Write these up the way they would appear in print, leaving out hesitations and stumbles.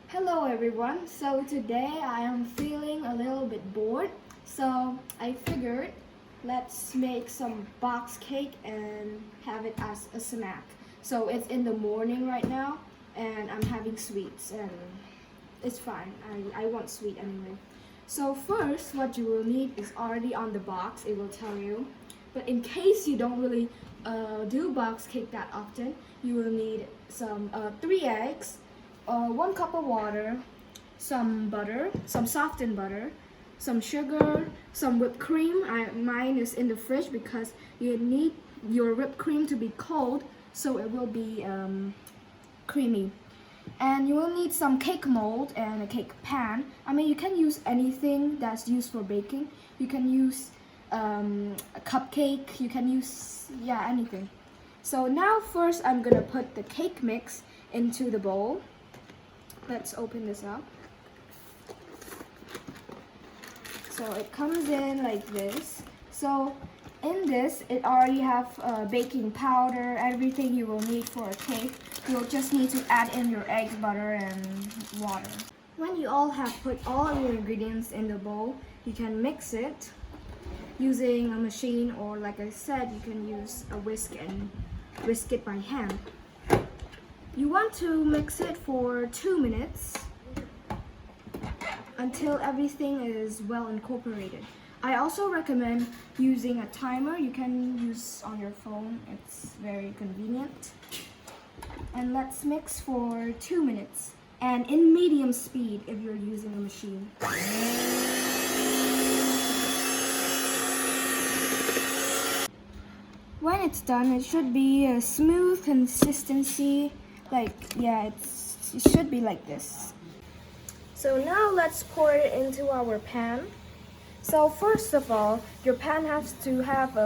Hello everyone. So today I am feeling a little bit bored. So I figured let's make some box cake and have it as a snack. So it's in the morning right now and I'm having sweets and it's fine. I want sweet anyway. So first what you will need is already on the box. It will tell you. But in case you don't really do box cake that often, you will need some 3 eggs, 1 cup of water, some butter, some softened butter, some sugar, some whipped cream. Mine is in the fridge because you need your whipped cream to be cold so it will be creamy. And you will need some cake mold and a cake pan. I mean, you can use anything that's used for baking. You can use a cupcake, you can use, anything. So now first I'm gonna put the cake mix into the bowl. Let's open this up. So it comes in like this. So in this, it already have baking powder, everything you will need for a cake. You'll just need to add in your eggs, butter, and water. When you all have put all your ingredients in the bowl, you can mix it using a machine, or like I said, you can use a whisk and whisk it by hand. You want to mix it for 2 minutes until everything is well incorporated. I also recommend using a timer. You can use on your phone, it's very convenient. And let's mix for 2 minutes and in medium speed if you're using a machine. When it's done, it should be a smooth consistency. It should be like this. So now let's pour it into our pan. So first of all, your pan has to have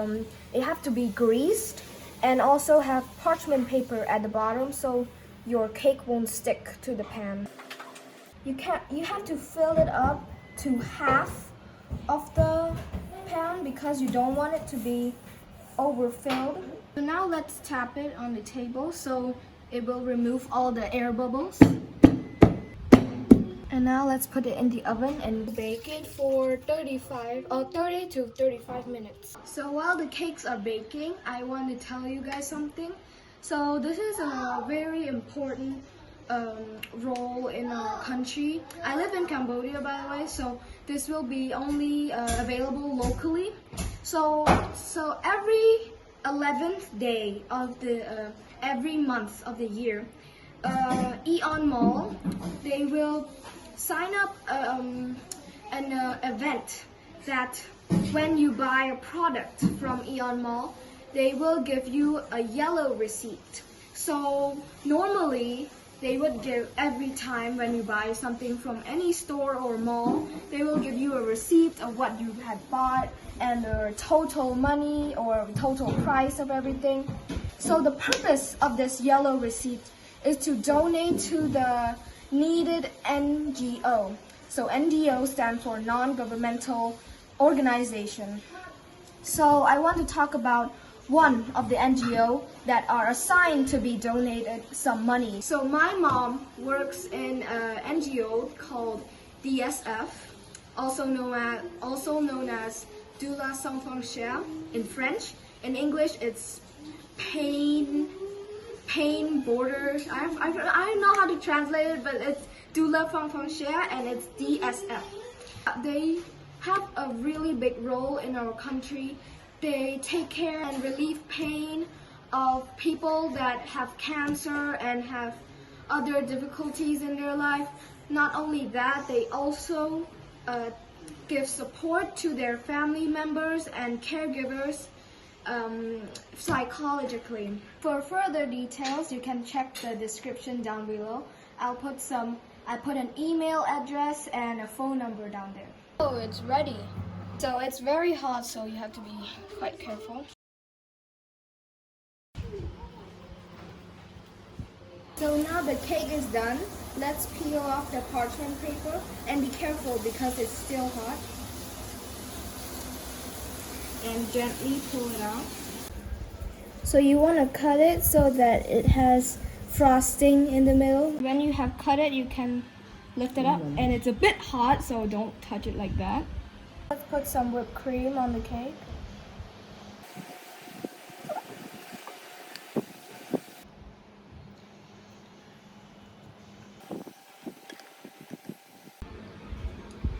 it have to be greased and also have parchment paper at the bottom so your cake won't stick to the pan. You have to fill it up to half of the pan because you don't want it to be overfilled. So now let's tap it on the table so it will remove all the air bubbles. And now let's put it in the oven and bake it for 30 to 35 minutes. So while the cakes are baking, I want to tell you guys something. So this is a very important role in our country. I live in Cambodia, by the way, so this will be only available locally. So every 11th day of the every month of the year, Aeon Mall, they will sign up an event that when you buy a product from Aeon Mall, they will give you a yellow receipt. So normally they would give, every time when you buy something from any store or mall, they will give you a receipt of what you had bought and the total money or total price of everything. So the purpose of this yellow receipt is to donate to the needed NGO. So NGO stands for non-governmental organization. So I want to talk about one of the NGO that are assigned to be donated some money. So my mom works in an NGO called DSF, also known as Doula Sans Frontières in French. In English, it's Pain Borders. I don't know how to translate it, but it's Doula Sans Frontières and it's DSF. They have a really big role in our country. They take care and relieve pain of people that have cancer and have other difficulties in their life. Not only that, they also give support to their family members and caregivers psychologically. For further details, you can check the description down below. I put an email address and a phone number down there. Oh, it's ready. So it's very hot, so you have to be quite careful. So now the cake is done. Let's peel off the parchment paper and be careful because it's still hot. And gently pull it out. So you want to cut it so that it has frosting in the middle. When you have cut it, you can lift it up, and it's a bit hot, so don't touch it like that. Let's put some whipped cream on the cake.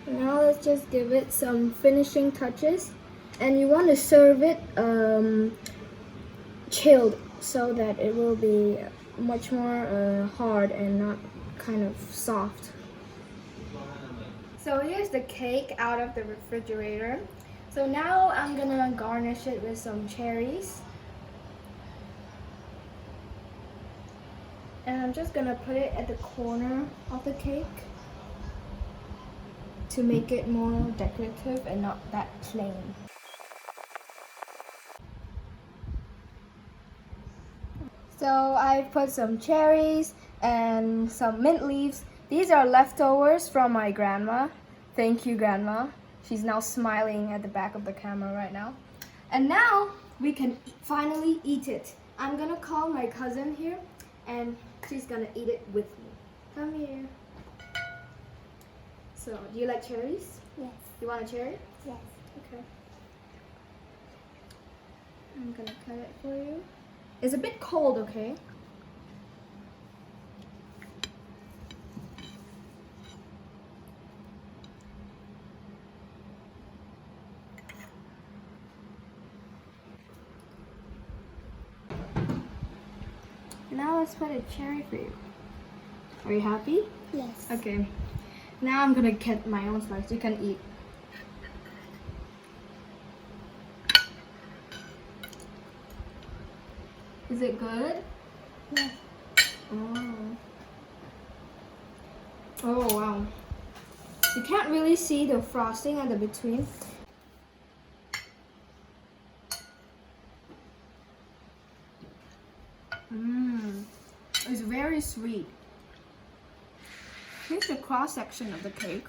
Now let's just give it some finishing touches, and you want to serve it chilled so that it will be much more hard and not kind of soft. So here's the cake out of the refrigerator. So now I'm gonna garnish it with some cherries. And I'm just gonna put it at the corner of the cake to make it more decorative and not that plain. So I put some cherries and some mint leaves. These are leftovers from my grandma. Thank you, Grandma. She's now smiling at the back of the camera right now. And now we can finally eat it. I'm gonna call my cousin here and she's gonna eat it with me. Come here. So, do you like cherries? Yes. You want a cherry? Yes. Okay. I'm gonna cut it for you. It's a bit cold, okay? Now let's put a cherry for you. Are you happy? Yes. Okay. Now I'm gonna get my own slice. You can eat. Is it good? Yes. Oh. Oh wow. You can't really see the frosting at the between. It's very sweet. Here's the cross section of the cake.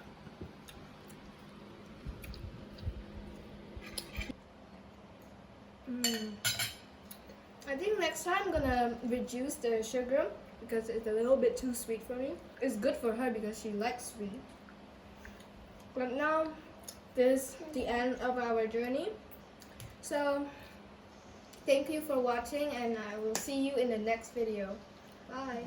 I think next time I'm gonna reduce the sugar because it's a little bit too sweet for me. It's good for her because she likes sweet. But now, this is the end of our journey. So, thank you for watching and I will see you in the next video. Bye.